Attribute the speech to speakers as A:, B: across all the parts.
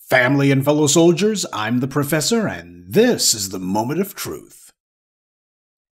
A: Family and fellow soldiers, I'm the Professor, and this is the Moment of Truth.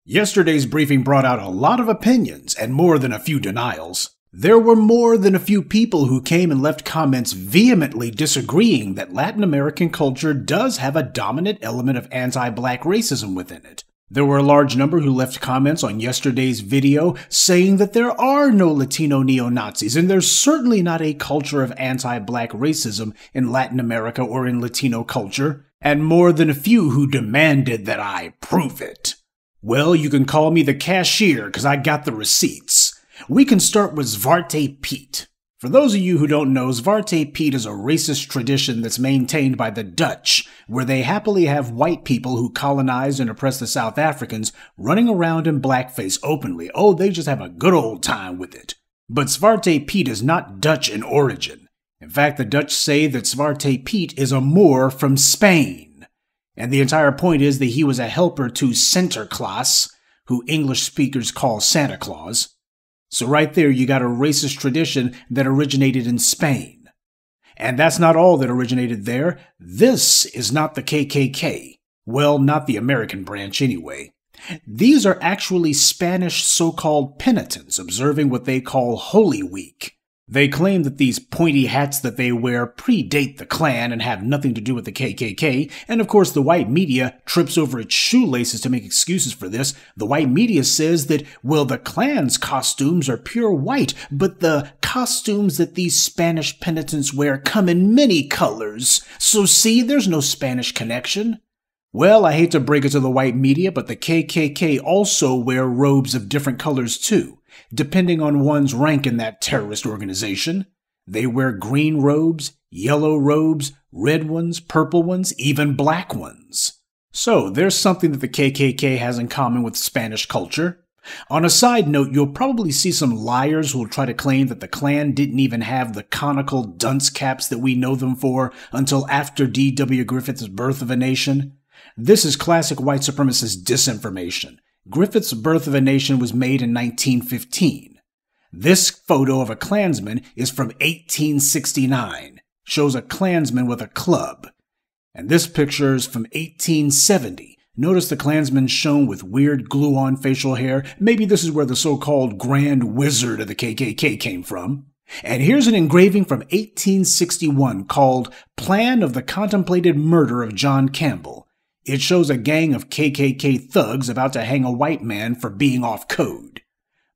A: Yesterday's briefing brought out a lot of opinions and more than a few denials. There were more than a few people who came and left comments vehemently disagreeing that Latin American culture does have a dominant element of anti-black racism within it. There were a large number who left comments on yesterday's video saying that there are no Latino neo-Nazis, and there's certainly not a culture of anti-black racism in Latin America or in Latino culture, and more than a few who demanded that I prove it. Well, you can call me the cashier because I got the receipts. We can start with Zwarte Piet. For those of you who don't know, Zwarte Piet is a racist tradition that's maintained by the Dutch, where they happily have white people who colonized and oppressed the South Africans running around in blackface openly. Oh, they just have a good old time with it. But Zwarte Piet is not Dutch in origin. In fact, the Dutch say that Zwarte Piet is a Moor from Spain. And the entire point is that he was a helper to Sinterklaas, who English speakers call Santa Claus. So right there, you got a racist tradition that originated in Spain. And that's not all that originated there. This is not the KKK. Well, not the American branch anyway. These are actually Spanish so-called penitents observing what they call Holy Week. They claim that these pointy hats that they wear predate the Klan and have nothing to do with the KKK, and of course the white media trips over its shoelaces to make excuses for this. The white media says that, well, the Klan's costumes are pure white, but the costumes that these Spanish penitents wear come in many colors. So see, there's no Spanish connection. Well, I hate to break it to the white media, but the KKK also wear robes of different colors too. Depending on one's rank in that terrorist organization. They wear green robes, yellow robes, red ones, purple ones, even black ones. So there's something that the KKK has in common with Spanish culture. On a side note, you'll probably see some liars who will try to claim that the Klan didn't even have the conical dunce caps that we know them for until after D.W. Griffith's Birth of a Nation. This is classic white supremacist disinformation. Griffith's Birth of a Nation was made in 1915. This photo of a Klansman is from 1869, shows a Klansman with a club. And this picture is from 1870. Notice the Klansman shown with weird glue-on facial hair. Maybe this is where the so-called Grand Wizard of the KKK came from. And here's an engraving from 1861 called Plan of the Contemplated Murder of John Campbell. It shows a gang of KKK thugs about to hang a white man for being off code.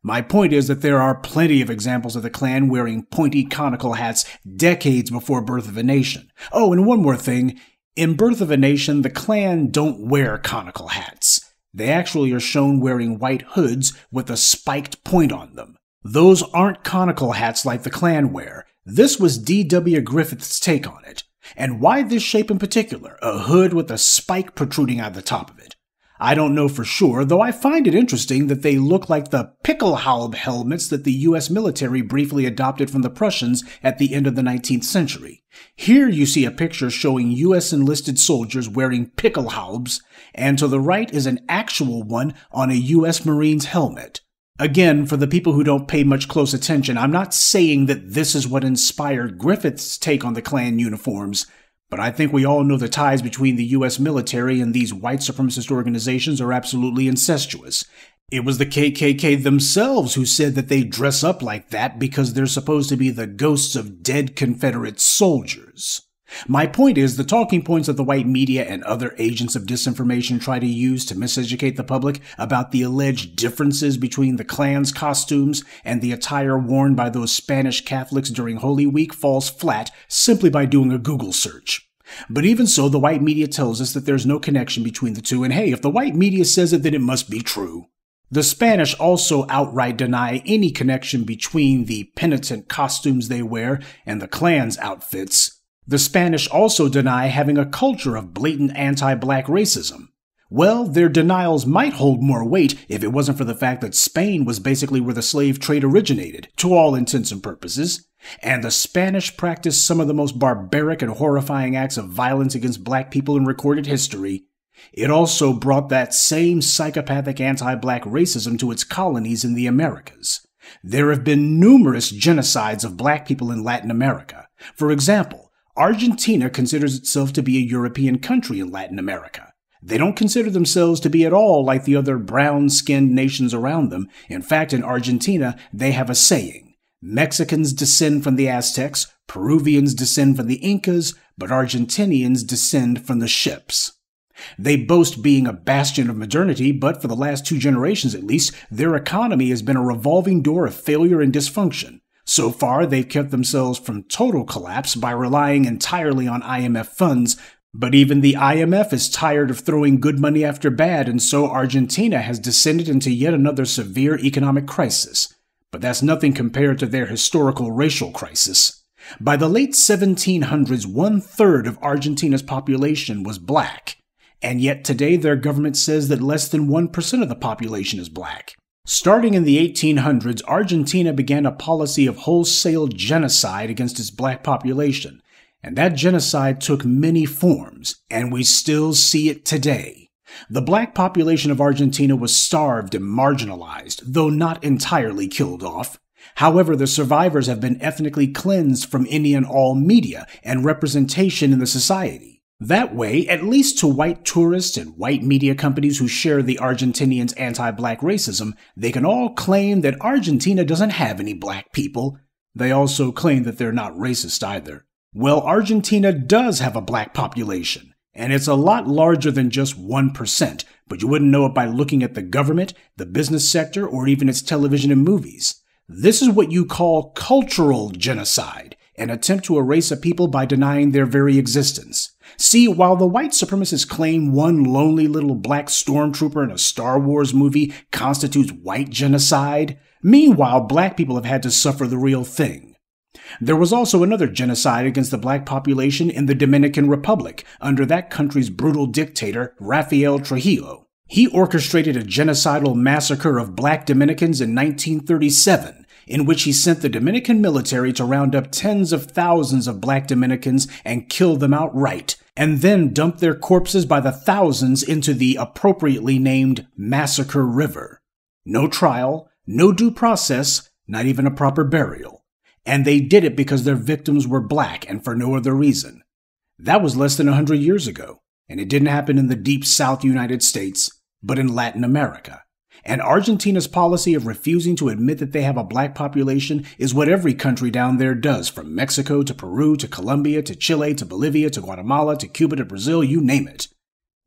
A: My point is that there are plenty of examples of the Klan wearing pointy conical hats decades before Birth of a Nation. Oh, and one more thing. In Birth of a Nation, the Klan don't wear conical hats. They actually are shown wearing white hoods with a spiked point on them. Those aren't conical hats like the Klan wear. This was D.W. Griffith's take on it. And why this shape in particular, a hood with a spike protruding out of the top of it? I don't know for sure, though I find it interesting that they look like the Pickelhaube helmets that the U.S. military briefly adopted from the Prussians at the end of the 19th century. Here you see a picture showing U.S. enlisted soldiers wearing Pickelhaubes, and to the right is an actual one on a U.S. Marine's helmet. Again, for the people who don't pay much close attention, I'm not saying that this is what inspired Griffith's take on the Klan uniforms, but I think we all know the ties between the U.S. military and these white supremacist organizations are absolutely incestuous. It was the KKK themselves who said that they dress up like that because they're supposed to be the ghosts of dead Confederate soldiers. My point is, the talking points that the white media and other agents of disinformation try to use to miseducate the public about the alleged differences between the Klan's costumes and the attire worn by those Spanish Catholics during Holy Week falls flat simply by doing a Google search. But even so, the white media tells us that there's no connection between the two, and hey, if the white media says it, then it must be true. The Spanish also outright deny any connection between the penitent costumes they wear and the Klan's outfits. The Spanish also deny having a culture of blatant anti-black racism. Well, their denials might hold more weight if it wasn't for the fact that Spain was basically where the slave trade originated, to all intents and purposes, and the Spanish practiced some of the most barbaric and horrifying acts of violence against black people in recorded history. It also brought that same psychopathic anti-black racism to its colonies in the Americas. There have been numerous genocides of black people in Latin America. For example, Argentina considers itself to be a European country in Latin America. They don't consider themselves to be at all like the other brown-skinned nations around them. In fact, in Argentina, they have a saying: Mexicans descend from the Aztecs, Peruvians descend from the Incas, but Argentinians descend from the ships. They boast being a bastion of modernity, but for the last 2 generations at least, their economy has been a revolving door of failure and dysfunction. So far, they've kept themselves from total collapse by relying entirely on IMF funds, but even the IMF is tired of throwing good money after bad, and so Argentina has descended into yet another severe economic crisis. But that's nothing compared to their historical racial crisis. By the late 1700s, 1/3 of Argentina's population was black. And yet today their government says that less than 1% of the population is black. Starting in the 1800s, Argentina began a policy of wholesale genocide against its black population. And that genocide took many forms, and we still see it today. The black population of Argentina was starved and marginalized, though not entirely killed off. However, the survivors have been ethnically cleansed from any and all media and representation in the society. That way, at least to white tourists and white media companies who share the Argentinians' anti-black racism, they can all claim that Argentina doesn't have any black people. They also claim that they're not racist either. Well, Argentina does have a black population, and it's a lot larger than just 1%, but you wouldn't know it by looking at the government, the business sector, or even its television and movies. This is what you call cultural genocide, an attempt to erase a people by denying their very existence. See, while the white supremacists claim one lonely little black stormtrooper in a Star Wars movie constitutes white genocide, meanwhile black people have had to suffer the real thing. There was also another genocide against the black population in the Dominican Republic under that country's brutal dictator, Rafael Trujillo. He orchestrated a genocidal massacre of black Dominicans in 1937, in which he sent the Dominican military to round up tens of thousands of black Dominicans and kill them outright, and then dump their corpses by the thousands into the appropriately named Massacre River. No trial, no due process, not even a proper burial. And they did it because their victims were black and for no other reason. That was less than 100 years ago, and it didn't happen in the deep South United States, but in Latin America. And Argentina's policy of refusing to admit that they have a black population is what every country down there does, from Mexico to Peru to Colombia to Chile to Bolivia to Guatemala to Cuba to Brazil, you name it.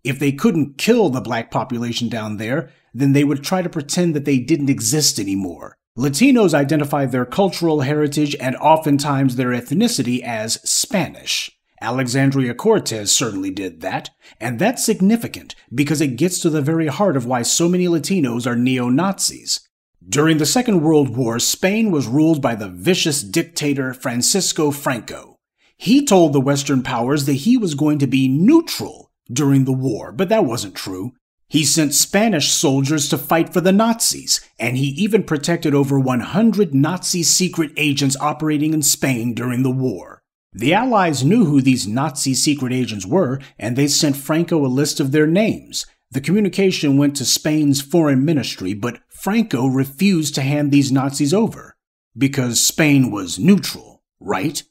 A: If they couldn't kill the black population down there, then they would try to pretend that they didn't exist anymore. Latinos identify their cultural heritage and oftentimes their ethnicity as Spanish. Alexandria Cortez certainly did that, and that's significant because it gets to the very heart of why so many Latinos are neo-Nazis. During the Second World War, Spain was ruled by the vicious dictator Francisco Franco. He told the Western powers that he was going to be neutral during the war, but that wasn't true. He sent Spanish soldiers to fight for the Nazis, and he even protected over 100 Nazi secret agents operating in Spain during the war. The Allies knew who these Nazi secret agents were, and they sent Franco a list of their names. The communication went to Spain's foreign ministry, but Franco refused to hand these Nazis over, because Spain was neutral, right?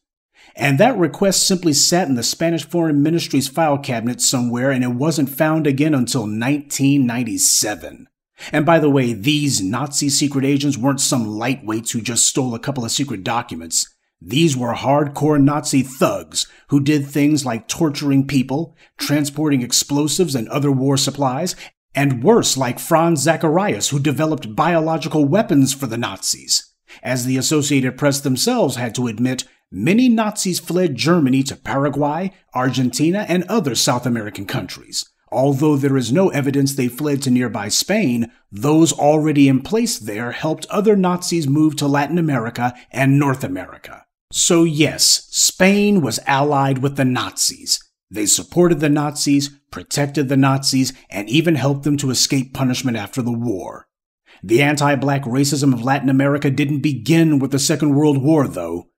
A: And that request simply sat in the Spanish Foreign Ministry's file cabinet somewhere, and it wasn't found again until 1997. And by the way, these Nazi secret agents weren't some lightweights who just stole a couple of secret documents. These were hardcore Nazi thugs who did things like torturing people, transporting explosives and other war supplies, and worse, like Franz Zacharias, who developed biological weapons for the Nazis. As the Associated Press themselves had to admit, many Nazis fled Germany to Paraguay, Argentina, and other South American countries. Although there is no evidence they fled to nearby Spain, those already in place there helped other Nazis move to Latin America and North America. So yes, Spain was allied with the Nazis. They supported the Nazis, protected the Nazis, and even helped them to escape punishment after the war. The anti-black racism of Latin America didn't begin with the Second World War, though.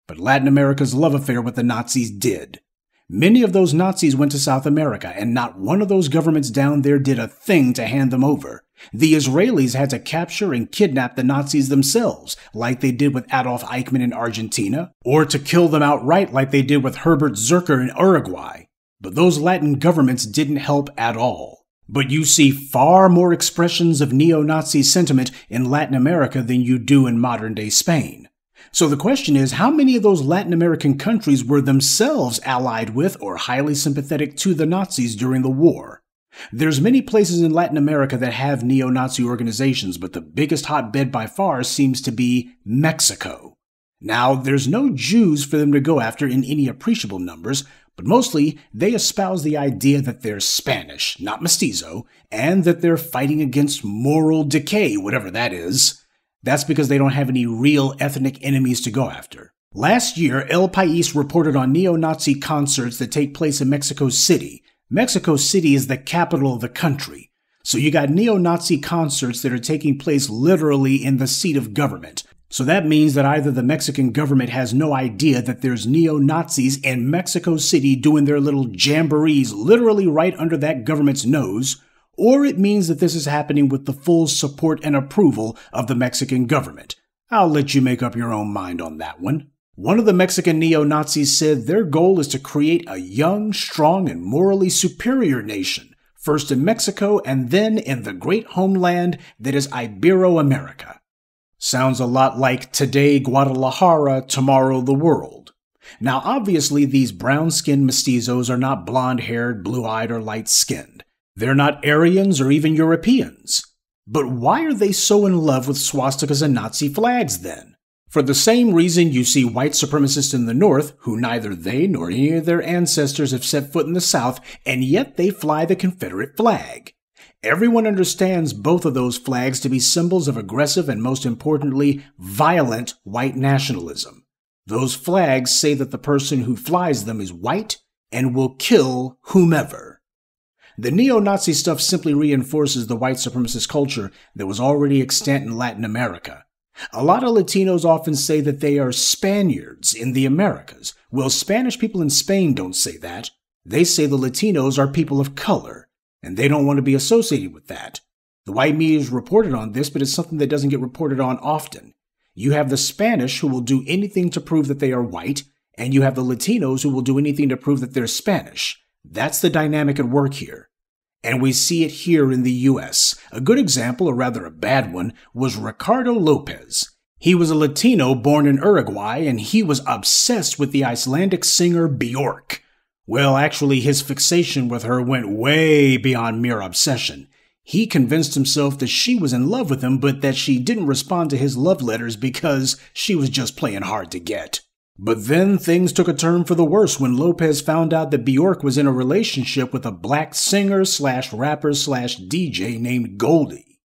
A: But Latin America's love affair with the Nazis did. Many of those Nazis went to South America, and not one of those governments down there did a thing to hand them over. The Israelis had to capture and kidnap the Nazis themselves, like they did with Adolf Eichmann in Argentina, or to kill them outright like they did with Herbert Zerker in Uruguay. But those Latin governments didn't help at all. But you see far more expressions of neo-Nazi sentiment in Latin America than you do in modern-day Spain. So the question is, how many of those Latin American countries were themselves allied with or highly sympathetic to the Nazis during the war? There's many places in Latin America that have neo-Nazi organizations, but the biggest hotbed by far seems to be Mexico. Now, there's no Jews for them to go after in any appreciable numbers, but mostly they espouse the idea that they're Spanish, not mestizo, and that they're fighting against moral decay, whatever that is. That's because they don't have any real ethnic enemies to go after. Last year, El País reported on neo-Nazi concerts that take place in Mexico City. Mexico City is the capital of the country. So you got neo-Nazi concerts that are taking place literally in the seat of government. So that means that either the Mexican government has no idea that there's neo-Nazis in Mexico City doing their little jamborees literally right under that government's nose, or it means that this is happening with the full support and approval of the Mexican government. I'll let you make up your own mind on that one. One of the Mexican neo-Nazis said their goal is to create a young, strong, and morally superior nation, first in Mexico and then in the great homeland that is Ibero-America. Sounds a lot like today Guadalajara, tomorrow the world. Now obviously these brown-skinned mestizos are not blonde-haired, blue-eyed, or light-skinned. They're not Aryans or even Europeans. But why are they so in love with swastikas and Nazi flags then? For the same reason you see white supremacists in the North, who neither they nor any of their ancestors have set foot in the South, and yet they fly the Confederate flag. Everyone understands both of those flags to be symbols of aggressive and, most importantly, violent white nationalism. Those flags say that the person who flies them is white and will kill whomever. The neo-Nazi stuff simply reinforces the white supremacist culture that was already extant in Latin America. A lot of Latinos often say that they are Spaniards in the Americas. Well, Spanish people in Spain don't say that. They say the Latinos are people of color, and they don't want to be associated with that. The white media has reported on this, but it's something that doesn't get reported on often. You have the Spanish who will do anything to prove that they are white, and you have the Latinos who will do anything to prove that they're Spanish. That's the dynamic at work here. And we see it here in the U.S. A good example, or rather a bad one, was Ricardo Lopez. He was a Latino born in Uruguay, and he was obsessed with the Icelandic singer Björk. Well, actually, his fixation with her went way beyond mere obsession. He convinced himself that she was in love with him, but that she didn't respond to his love letters because she was just playing hard to get. But then things took a turn for the worse when Lopez found out that Björk was in a relationship with a black singer/rapper/DJ named Goldie.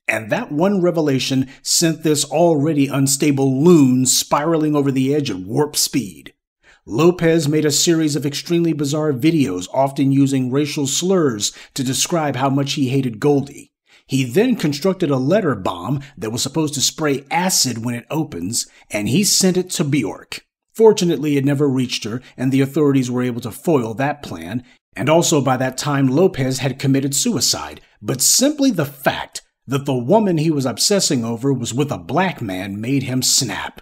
A: And that one revelation sent this already unstable loon spiraling over the edge at warp speed. Lopez made a series of extremely bizarre videos, often using racial slurs to describe how much he hated Goldie. He then constructed a letter bomb that was supposed to spray acid when it opens, and he sent it to Björk. Fortunately, it never reached her, and the authorities were able to foil that plan, and also by that time Lopez had committed suicide. But simply the fact that the woman he was obsessing over was with a black man made him snap.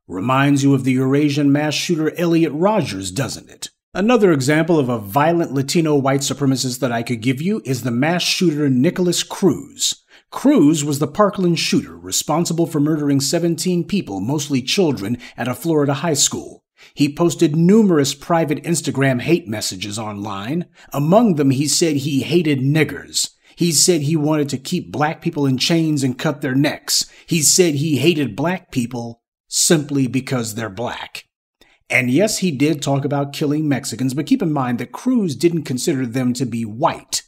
A: Reminds you of the Eurasian mass shooter Elliot Rogers, doesn't it? Another example of a violent Latino white supremacist that I could give you is the mass shooter Nicholas Cruz. Cruz was the Parkland shooter responsible for murdering 17 people, mostly children, at a Florida high school. He posted numerous private Instagram hate messages online. Among them, he said he hated niggers. He said he wanted to keep black people in chains and cut their necks. He said he hated black people simply because they're black. And yes, he did talk about killing Mexicans, but keep in mind that Cruz didn't consider them to be white.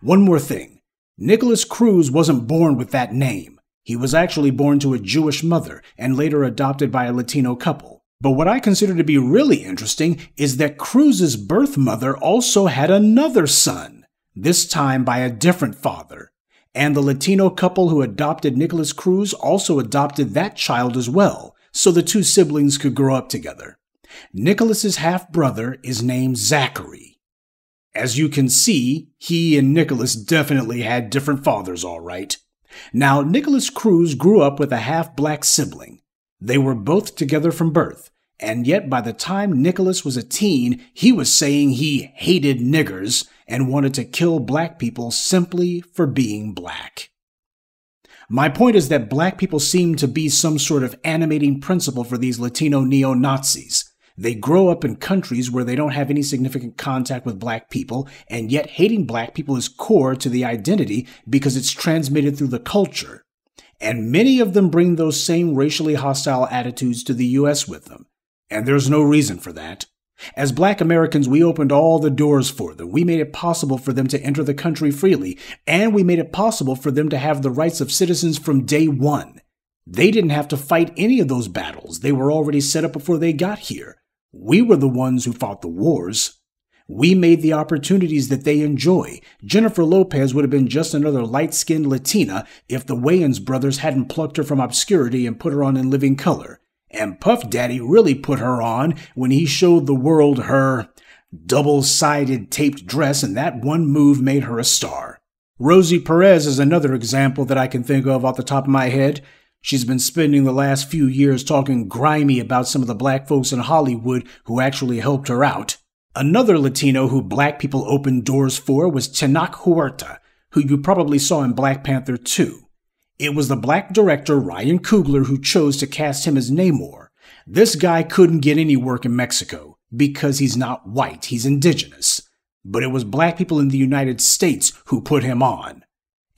A: One more thing. Nicholas Cruz wasn't born with that name. He was actually born to a Jewish mother and later adopted by a Latino couple. But what I consider to be really interesting is that Cruz's birth mother also had another son, this time by a different father. And the Latino couple who adopted Nicholas Cruz also adopted that child as well, so the two siblings could grow up together. Nicholas's half-brother is named Zachary. As you can see, he and Nicholas definitely had different fathers, all right. Now, Nicholas Cruz grew up with a half-black sibling. They were both together from birth, and yet by the time Nicholas was a teen, he was saying he hated niggers and wanted to kill black people simply for being black. My point is that black people seem to be some sort of animating principle for these Latino neo-Nazis. They grow up in countries where they don't have any significant contact with black people, and yet hating black people is core to the identity because it's transmitted through the culture. And many of them bring those same racially hostile attitudes to the U.S. with them. And there's no reason for that. As black Americans, we opened all the doors for them. We made it possible for them to enter the country freely, and we made it possible for them to have the rights of citizens from day one. They didn't have to fight any of those battles. They were already set up before they got here. We were the ones who fought the wars. We made the opportunities that they enjoy. Jennifer Lopez would have been just another light-skinned Latina if the Wayans brothers hadn't plucked her from obscurity and put her on In Living Color. And Puff Daddy really put her on when he showed the world her double-sided taped dress, and that one move made her a star. Rosie Perez is another example that I can think of off the top of my head. She's been spending the last few years talking grimy about some of the black folks in Hollywood who actually helped her out. Another Latino who black people opened doors for was Tenoch Huerta, who you probably saw in Black Panther 2. It was the black director Ryan Coogler who chose to cast him as Namor. This guy couldn't get any work in Mexico because he's not white, he's indigenous. But it was black people in the United States who put him on.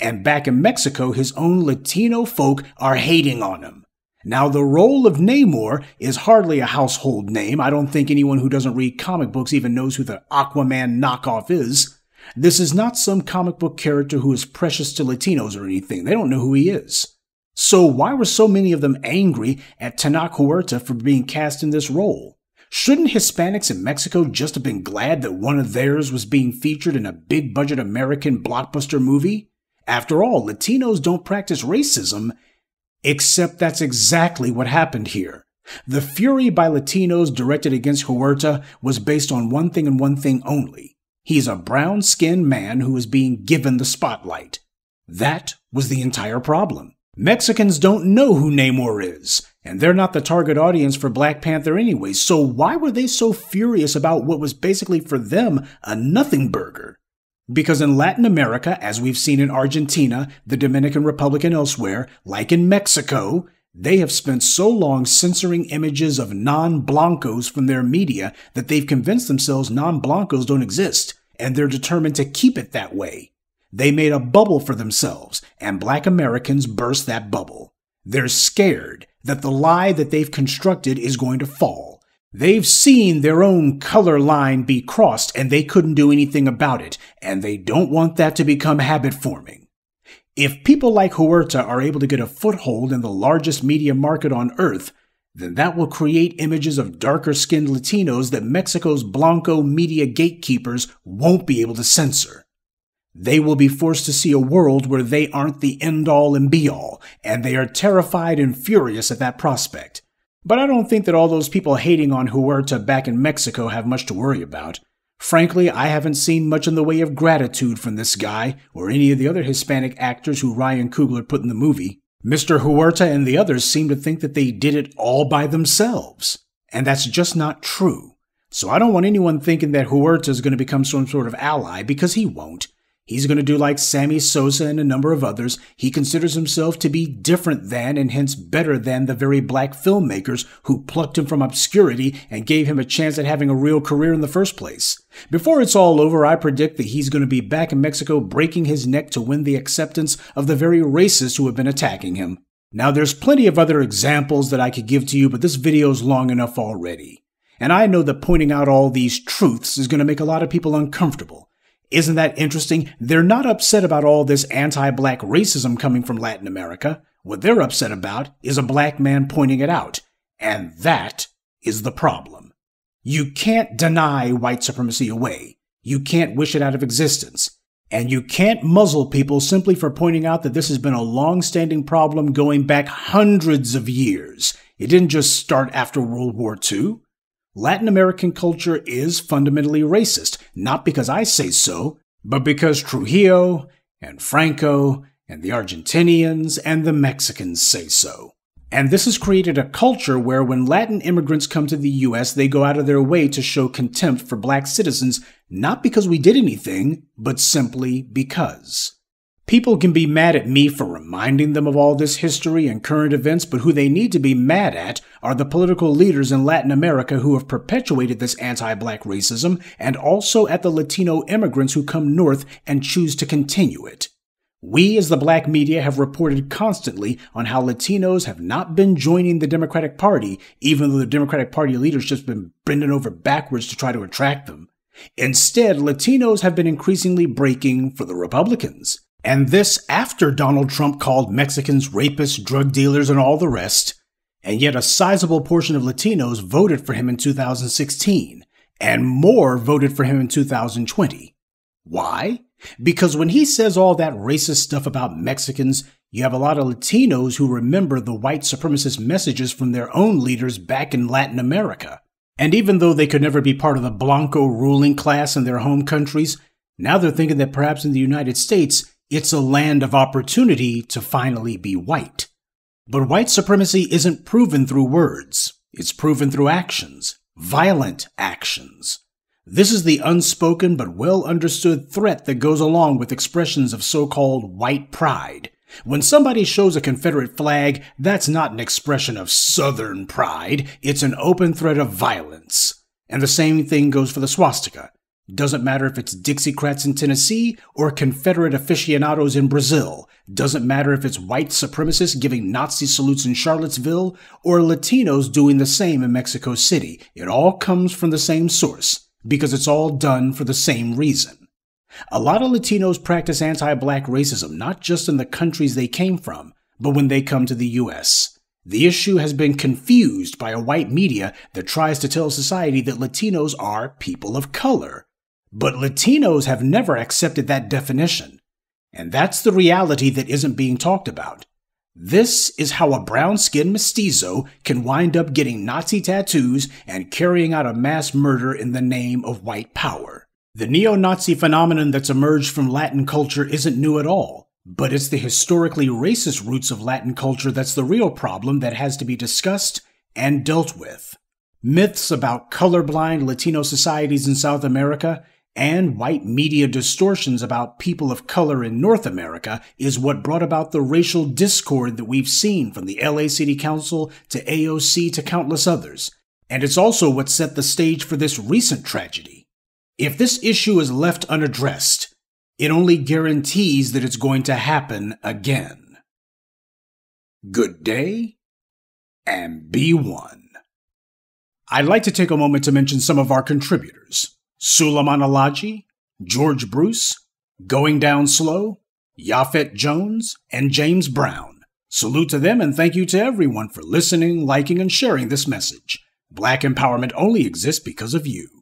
A: And back in Mexico, his own Latino folk are hating on him. Now, the role of Namor is hardly a household name. I don't think anyone who doesn't read comic books even knows who the Aquaman knockoff is. This is not some comic book character who is precious to Latinos or anything. They don't know who he is. So why were so many of them angry at Tenoch Huerta for being cast in this role? Shouldn't Hispanics in Mexico just have been glad that one of theirs was being featured in a big-budget American blockbuster movie? After all, Latinos don't practice racism, except that's exactly what happened here. The fury by Latinos directed against Huerta was based on one thing and one thing only. He's a brown-skinned man who is being given the spotlight. That was the entire problem. Mexicans don't know who Namor is, and they're not the target audience for Black Panther anyway, so why were they so furious about what was basically for them a nothing burger? Because in Latin America, as we've seen in Argentina, the Dominican Republic, and elsewhere, like in Mexico, they have spent so long censoring images of non-blancos from their media that they've convinced themselves non-blancos don't exist, and they're determined to keep it that way. They made a bubble for themselves, and black Americans burst that bubble. They're scared that the lie that they've constructed is going to fall. They've seen their own color line be crossed, and they couldn't do anything about it, and they don't want that to become habit-forming. If people like Huerta are able to get a foothold in the largest media market on Earth, then that will create images of darker-skinned Latinos that Mexico's Blanco media gatekeepers won't be able to censor. They will be forced to see a world where they aren't the end-all and be-all, and they are terrified and furious at that prospect. But I don't think that all those people hating on Huerta back in Mexico have much to worry about. Frankly, I haven't seen much in the way of gratitude from this guy or any of the other Hispanic actors who Ryan Coogler put in the movie. Mr. Huerta and the others seem to think that they did it all by themselves. And that's just not true. So I don't want anyone thinking that Huerta is going to become some sort of ally, because he won't. He's going to do like Sammy Sosa and a number of others. He considers himself to be different than, and hence better than, the very black filmmakers who plucked him from obscurity and gave him a chance at having a real career in the first place. Before it's all over, I predict that he's going to be back in Mexico breaking his neck to win the acceptance of the very racists who have been attacking him. Now, there's plenty of other examples that I could give to you, but this video's long enough already. And I know that pointing out all these truths is going to make a lot of people uncomfortable. Isn't that interesting? They're not upset about all this anti-black racism coming from Latin America. What they're upset about is a black man pointing it out. And that is the problem. You can't deny white supremacy away. You can't wish it out of existence. And you can't muzzle people simply for pointing out that this has been a long-standing problem going back hundreds of years. It didn't just start after World War II. Latin American culture is fundamentally racist, not because I say so, but because Trujillo and Franco and the Argentinians and the Mexicans say so. And this has created a culture where when Latin immigrants come to the US, they go out of their way to show contempt for black citizens, not because we did anything, but simply because. People can be mad at me for reminding them of all this history and current events, but who they need to be mad at are the political leaders in Latin America who have perpetuated this anti-black racism, and also at the Latino immigrants who come north and choose to continue it. We, as the black media, have reported constantly on how Latinos have not been joining the Democratic Party, even though the Democratic Party leadership's been bending over backwards to try to attract them. Instead, Latinos have been increasingly breaking for the Republicans. And this after Donald Trump called Mexicans rapists, drug dealers, and all the rest. And yet a sizable portion of Latinos voted for him in 2016, and more voted for him in 2020. Why? Because when he says all that racist stuff about Mexicans, you have a lot of Latinos who remember the white supremacist messages from their own leaders back in Latin America. And even though they could never be part of the Blanco ruling class in their home countries, now they're thinking that perhaps in the United States, it's a land of opportunity to finally be white. But white supremacy isn't proven through words. It's proven through actions. Violent actions. This is the unspoken but well-understood threat that goes along with expressions of so-called white pride. When somebody shows a Confederate flag, that's not an expression of Southern pride. It's an open threat of violence. And the same thing goes for the swastika. Doesn't matter if it's Dixiecrats in Tennessee or Confederate aficionados in Brazil. Doesn't matter if it's white supremacists giving Nazi salutes in Charlottesville or Latinos doing the same in Mexico City. It all comes from the same source because it's all done for the same reason. A lot of Latinos practice anti-black racism not just in the countries they came from, but when they come to the US. The issue has been confused by a white media that tries to tell society that Latinos are people of color. But Latinos have never accepted that definition. And that's the reality that isn't being talked about. This is how a brown-skinned mestizo can wind up getting Nazi tattoos and carrying out a mass murder in the name of white power. The neo-Nazi phenomenon that's emerged from Latin culture isn't new at all, but it's the historically racist roots of Latin culture that's the real problem that has to be discussed and dealt with. Myths about colorblind Latino societies in South America and white media distortions about people of color in North America is what brought about the racial discord that we've seen from the LA City Council to AOC to countless others. And it's also what set the stage for this recent tragedy. If this issue is left unaddressed, it only guarantees that it's going to happen again. Good day, and be one. I'd like to take a moment to mention some of our contributors. Suleiman Alaji, George Bruce, Going Down Slow, Yafet Jones, and James Brown. Salute to them and thank you to everyone for listening, liking, and sharing this message. Black empowerment only exists because of you.